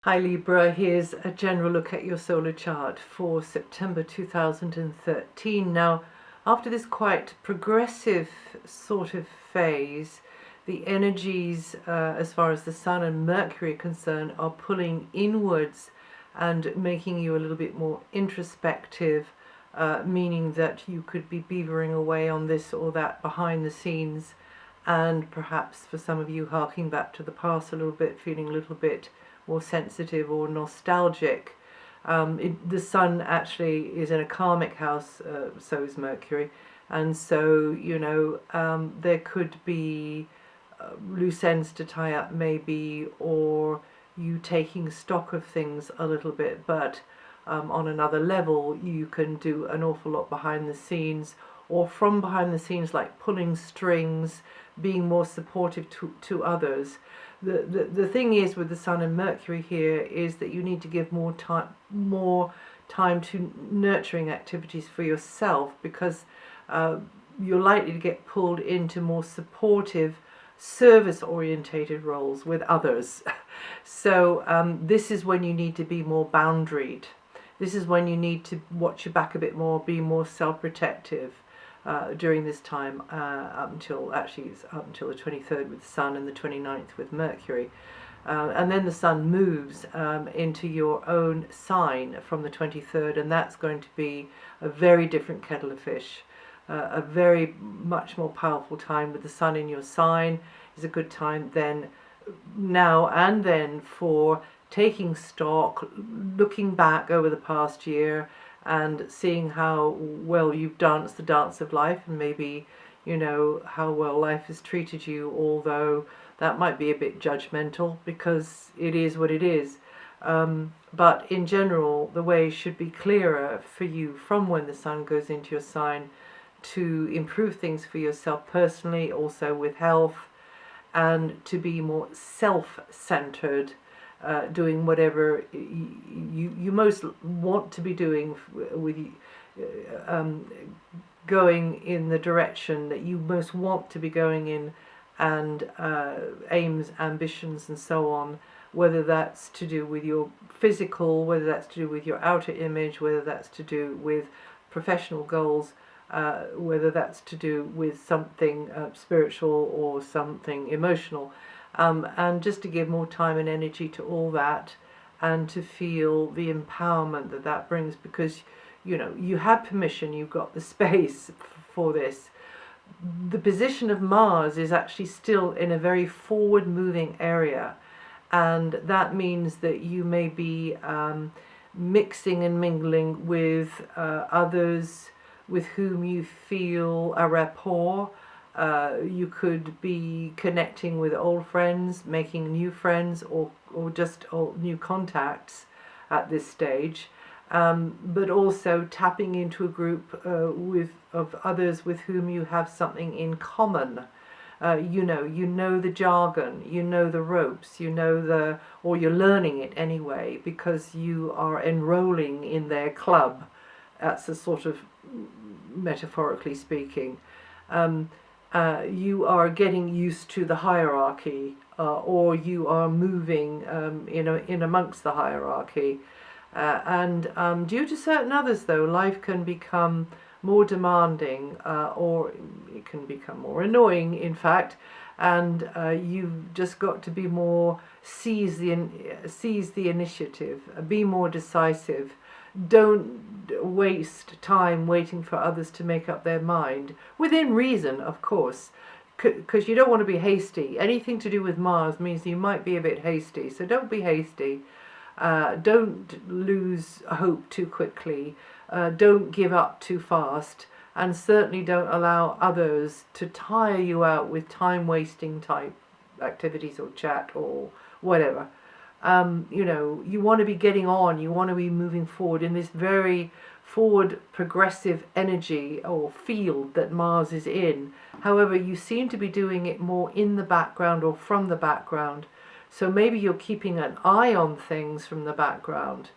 Hi Libra, here's a general look at your solar chart for September 2013. Now, after this quite progressive sort of phase, the energies as far as the Sun and Mercury are concerned are pulling inwards and making you a little bit more introspective, meaning that you could be beavering away on this or that behind the scenes, and perhaps for some of you harking back to the past a little bit, feeling a little bit more sensitive or nostalgic. The Sun actually is in a karmic house, so is Mercury, and so there could be loose ends to tie up maybe, or you taking stock of things a little bit, but on another level you can do an awful lot behind the scenes, or from behind the scenes, like pulling strings, being more supportive to others. The thing is with the Sun and Mercury here is that you need to give more time to nurturing activities for yourself, because you're likely to get pulled into more supportive, service orientated roles with others. So this is when you need to be more boundaried. This is when you need to watch your back a bit more, be more self-protective during this time, up until the 23rd with the Sun and the 29th with Mercury. And then the Sun moves into your own sign from the 23rd, and that's going to be a very different kettle of fish. A very much more powerful time with the Sun in your sign is a good time then, now and then, for taking stock, looking back over the past year and seeing how well you've danced the dance of life, and maybe how well life has treated you, although that might be a bit judgmental because it is what it is. But in general, the way should be clearer for you from when the Sun goes into your sign to improve things for yourself personally, also with health, and to be more self-centered, doing whatever you most want to be doing, with going in the direction that you most want to be going in, and aims, ambitions, and so on, whether that's to do with your physical, whether that's to do with your outer image, whether that's to do with professional goals, whether that's to do with something spiritual or something emotional, and just to give more time and energy to all that, and to feel the empowerment that that brings, because you have permission, you've got the space for this. The position of Mars is actually still in a very forward moving area, and that means that you may be mixing and mingling with others with whom you feel a rapport. You could be connecting with old friends, making new friends, or just new contacts at this stage, but also tapping into a group of others with whom you have something in common. You know the jargon, you know the ropes, or you're learning it anyway because you are enrolling in their club. That's a sort of, metaphorically speaking. You are getting used to the hierarchy, or you are moving in amongst the hierarchy. And due to certain others, though, life can become more demanding, or it can become more annoying, in fact, and you've just got to be more, seize the initiative, be more decisive. Don't waste time waiting for others to make up their mind, within reason, of course, because you don't want to be hasty. Anything to do with Mars means you might be a bit hasty, so don't be hasty. Don't lose hope too quickly. Don't give up too fast, and certainly don't allow others to tire you out with time-wasting type activities or chat or whatever. You want to be getting on, you want to be moving forward in this very forward progressive energy or field that Mars is in. However, you seem to be doing it more in the background or from the background. So maybe you're keeping an eye on things from the background.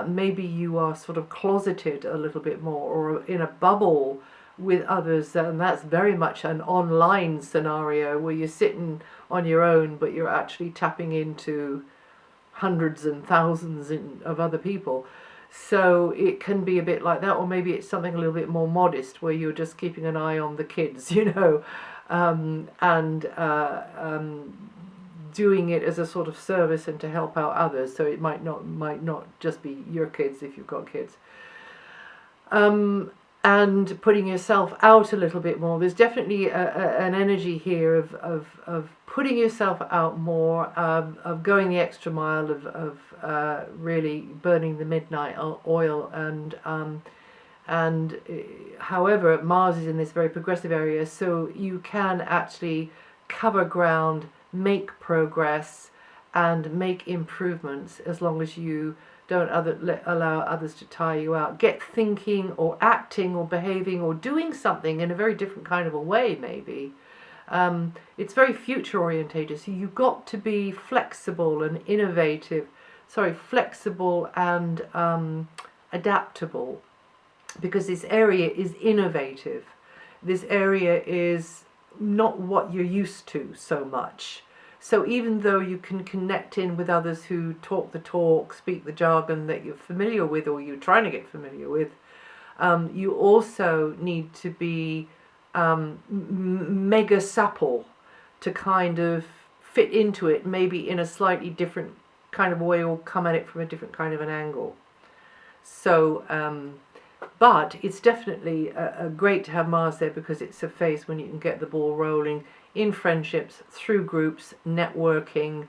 Maybe you are sort of closeted a little bit more, or in a bubble with others, and that's very much an online scenario where you're sitting on your own, but you're actually tapping into hundreds and thousands of other people. So it can be a bit like that, or maybe it's something a little bit more modest where you're just keeping an eye on the kids, and doing it as a sort of service and to help out others. So it might not just be your kids if you've got kids. And putting yourself out a little bit more. There's definitely an energy here of putting yourself out more, of going the extra mile, of really burning the midnight oil. And however, Mars is in this very progressive area, so you can actually cover ground, make progress, and make improvements as long as you don't allow others to tire you out. Get thinking or acting or behaving or doing something in a very different kind of a way, maybe. It's very future orientated, so you've got to be flexible and innovative, flexible and adaptable, because this area is innovative. This area is not what you're used to so much. So even though you can connect in with others who talk the talk, speak the jargon that you're familiar with or you're trying to get familiar with, you also need to be mega supple to kind of fit into it, maybe in a slightly different kind of way, or come at it from a different kind of an angle. So, but it's definitely great to have Mars there, because it's a phase when you can get the ball rolling in friendships, through groups, networking,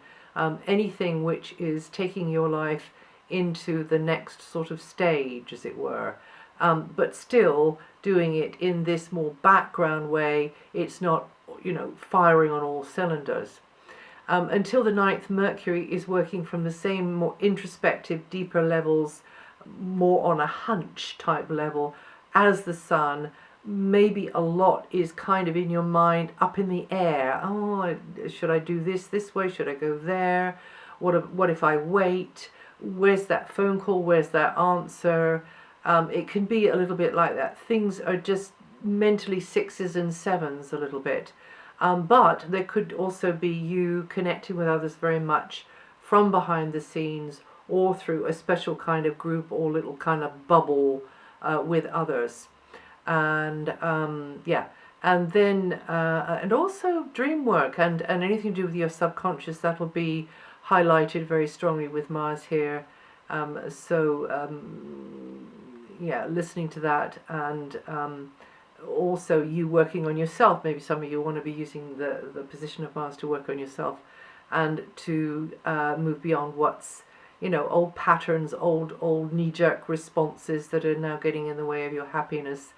anything which is taking your life into the next sort of stage, as it were. But still doing it in this more background way. It's not, firing on all cylinders. Until the 9th, Mercury is working from the same more introspective, deeper levels, more on a hunch type level as the Sun. Maybe a lot is kind of in your mind, up in the air. Oh, should I do this way? Should I go there? What if I wait? Where's that phone call? Where's that answer? It can be a little bit like that. Things are just mentally 6s and 7s a little bit. But there could also be you connecting with others very much from behind the scenes, or through a special kind of group or little kind of bubble with others. And and then and also dream work and anything to do with your subconscious, that'll be highlighted very strongly with Mars here. Listening to that, and also you working on yourself. Maybe some of you want to be using the position of Mars to work on yourself and to move beyond what's old patterns, old knee-jerk responses that are now getting in the way of your happiness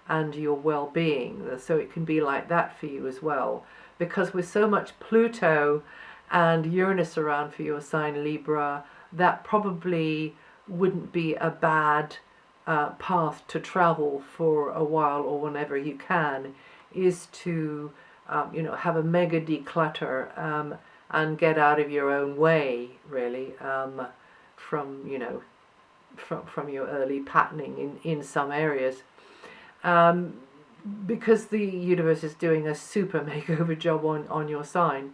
and your well-being. So it can be like that for you as well, because with so much Pluto and Uranus around for your sign Libra, that probably wouldn't be a bad path to travel for a while, or whenever you can, is to have a mega declutter and get out of your own way, really, from your early patterning in some areas. Because the universe is doing a super makeover job on your sign.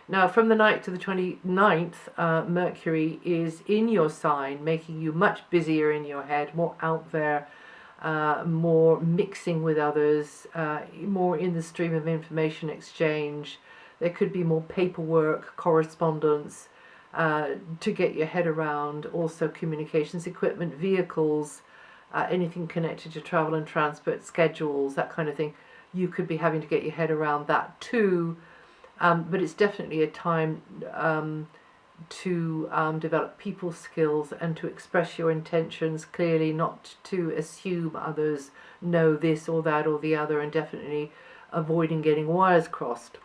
Now, from the 9th to the 29th, Mercury is in your sign, making you much busier in your head, more out there, more mixing with others, more in the stream of information exchange. There could be more paperwork, correspondence to get your head around, also communications equipment, vehicles, anything connected to travel and transport, schedules, that kind of thing. You could be having to get your head around that too. But it's definitely a time to develop people skills and to express your intentions clearly, not to assume others know this or that or the other, and definitely avoiding getting wires crossed.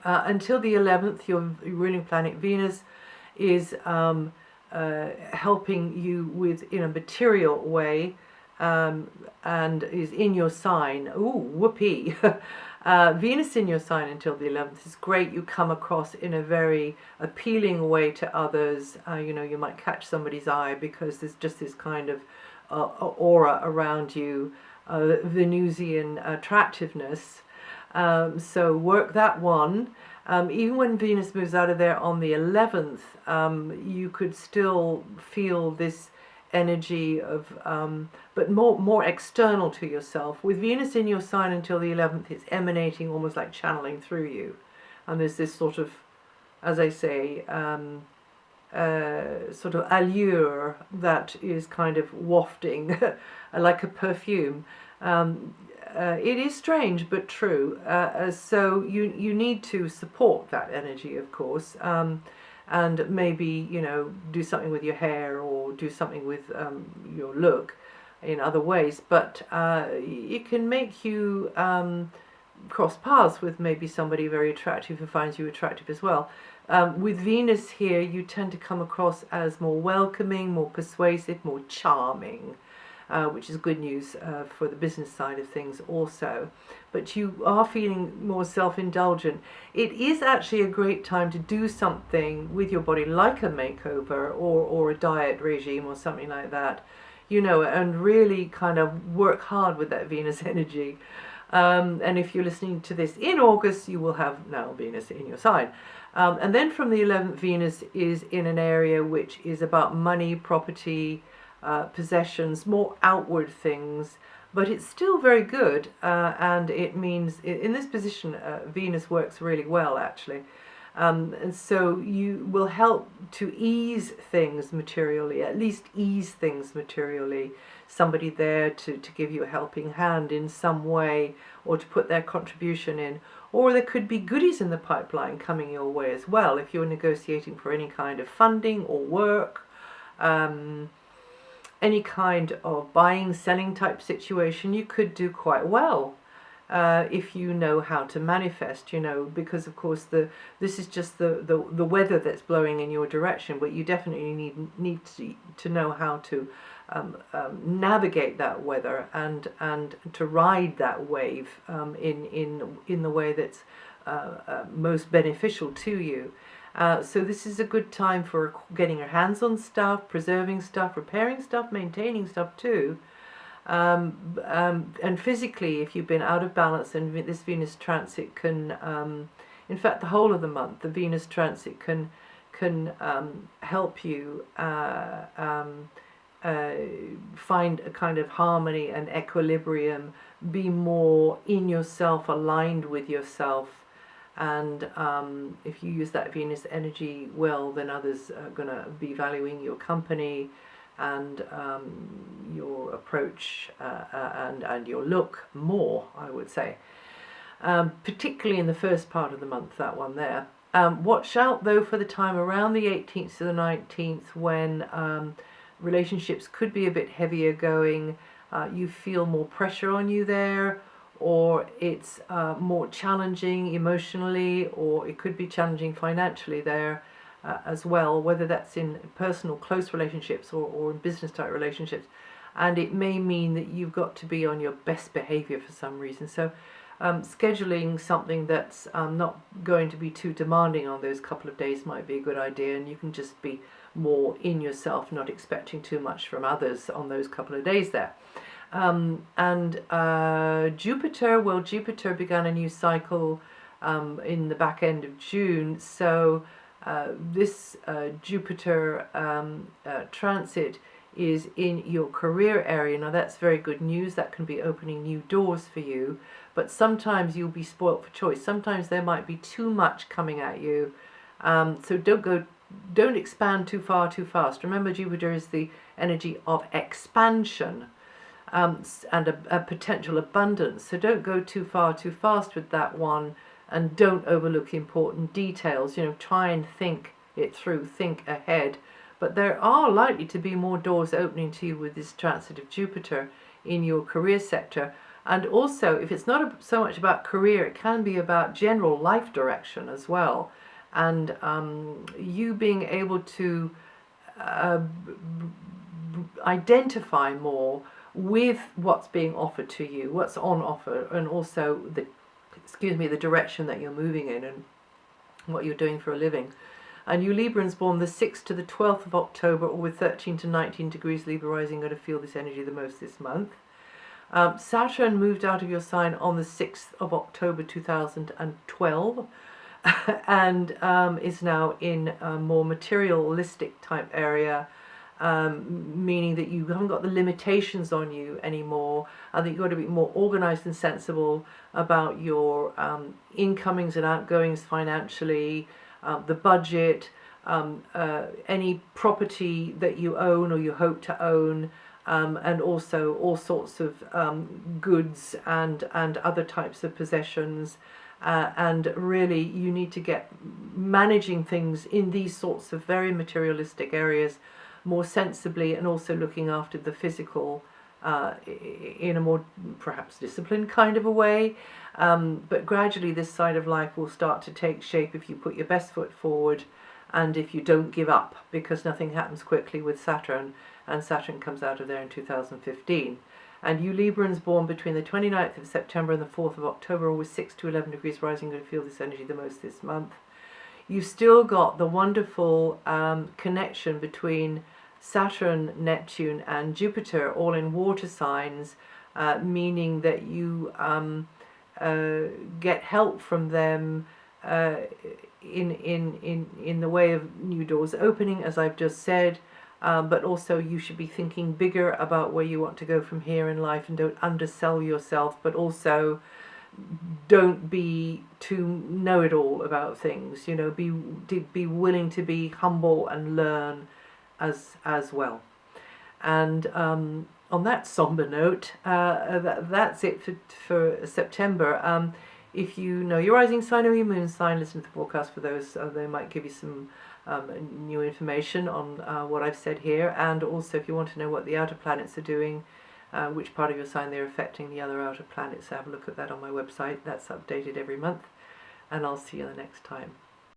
Until the 11th, your ruling planet Venus is helping you with in a material way, and is in your sign. Ooh, whoopee. Venus in your sign until the 11th is great. You come across in a very appealing way to others. You might catch somebody's eye because there's just this kind of aura around you, Venusian attractiveness. So work that one. Even when Venus moves out of there on the 11th, you could still feel this energy of, but more external to yourself. With Venus in your sign until the 11th, it's emanating almost like channeling through you. And there's this sort of, as I say, sort of allure that is kind of wafting like a perfume. It is strange but true. So you need to support that energy, of course, and maybe do something with your hair or do something with your look in other ways. But it can make you cross paths with maybe somebody very attractive who finds you attractive as well. With Venus here, you tend to come across as more welcoming, more persuasive, more charming, which is good news for the business side of things also. But you are feeling more self-indulgent. It is actually a great time to do something with your body, like a makeover or a diet regime or something like that, and really kind of work hard with that Venus energy. And if you're listening to this in August, you will have now Venus in your sign. And then from the 11th, Venus is in an area which is about money, property, possessions, more outward things, but it's still very good. And it means in this position, Venus works really well, actually. And so you will help to ease things materially, at least ease things materially. Somebody there to give you a helping hand in some way, or to put their contribution in. Or there could be goodies in the pipeline coming your way as well if you're negotiating for any kind of funding or work, any kind of buying, selling type situation. You could do quite well if you know how to manifest, because of course this is just the weather that's blowing in your direction, but you definitely need to know how to navigate that weather and to ride that wave in the way that's most beneficial to you. So this is a good time for getting your hands on stuff, preserving stuff, repairing stuff, maintaining stuff too. And physically, if you've been out of balance, and this Venus transit can, in fact, the whole of the month, the Venus transit can help you find a kind of harmony and equilibrium, be more in yourself, aligned with yourself. And if you use that Venus energy well, then others are going to be valuing your company and your approach and your look more, I would say. Particularly in the first part of the month, that one there. Watch out though for the time around the 18th to the 19th when relationships could be a bit heavier going. You feel more pressure on you there, or it's more challenging emotionally, or it could be challenging financially there as well, whether that's in personal close relationships or in business type relationships. And it may mean that you've got to be on your best behavior for some reason. So scheduling something that's not going to be too demanding on those couple of days might be a good idea, and you can just be more in yourself, not expecting too much from others on those couple of days there. Jupiter began a new cycle in the back end of June, so this Jupiter transit is in your career area. Now that's very good news. That can be opening new doors for you, but sometimes you'll be spoilt for choice. Sometimes there might be too much coming at you, so don't expand too far too fast. Remember, Jupiter is the energy of expansion and a potential abundance, so don't go too far too fast with that one, and don't overlook important details. Try and think it through, think ahead. But there are likely to be more doors opening to you with this transit of Jupiter in your career sector. And also, if it's not so much about career, it can be about general life direction as well. And you being able to identify more with what's being offered to you, what's on offer, and also the direction that you're moving in and what you're doing for a living. And you Librans born the 6th to the 12th of October, or with 13 to 19 degrees Libra rising, going to feel this energy the most this month. Saturn moved out of your sign on the 6th of October 2012 and is now in a more materialistic type area, meaning that you haven't got the limitations on you anymore. I think you've got to be more organized and sensible about your incomings and outgoings financially, the budget, any property that you own or you hope to own, and also all sorts of goods and other types of possessions. And really you need to get managing things in these sorts of very materialistic areas more sensibly, and also looking after the physical in a more perhaps disciplined kind of a way. But gradually this side of life will start to take shape if you put your best foot forward and if you don't give up, because nothing happens quickly with Saturn, and Saturn comes out of there in 2015. And you Librans born between the 29th of September and the 4th of October, with 6 to 11 degrees rising, going to feel this energy the most this month. You've still got the wonderful connection between Saturn, Neptune and Jupiter, all in water signs, meaning that you get help from them in the way of new doors opening, as I've just said. But also you should be thinking bigger about where you want to go from here in life, and don't undersell yourself, but also don't be too know-it-all about things. You know, be willing to be humble and learn as well. And on that somber note, that's it for September. If you know your rising sign or your moon sign, listen to the forecast for those. They might give you some new information on what I've said here. And also, if you want to know what the outer planets are doing, which part of your sign they're affecting the other outer planets, have a look at that on my website. That's updated every month. And I'll see you the next time.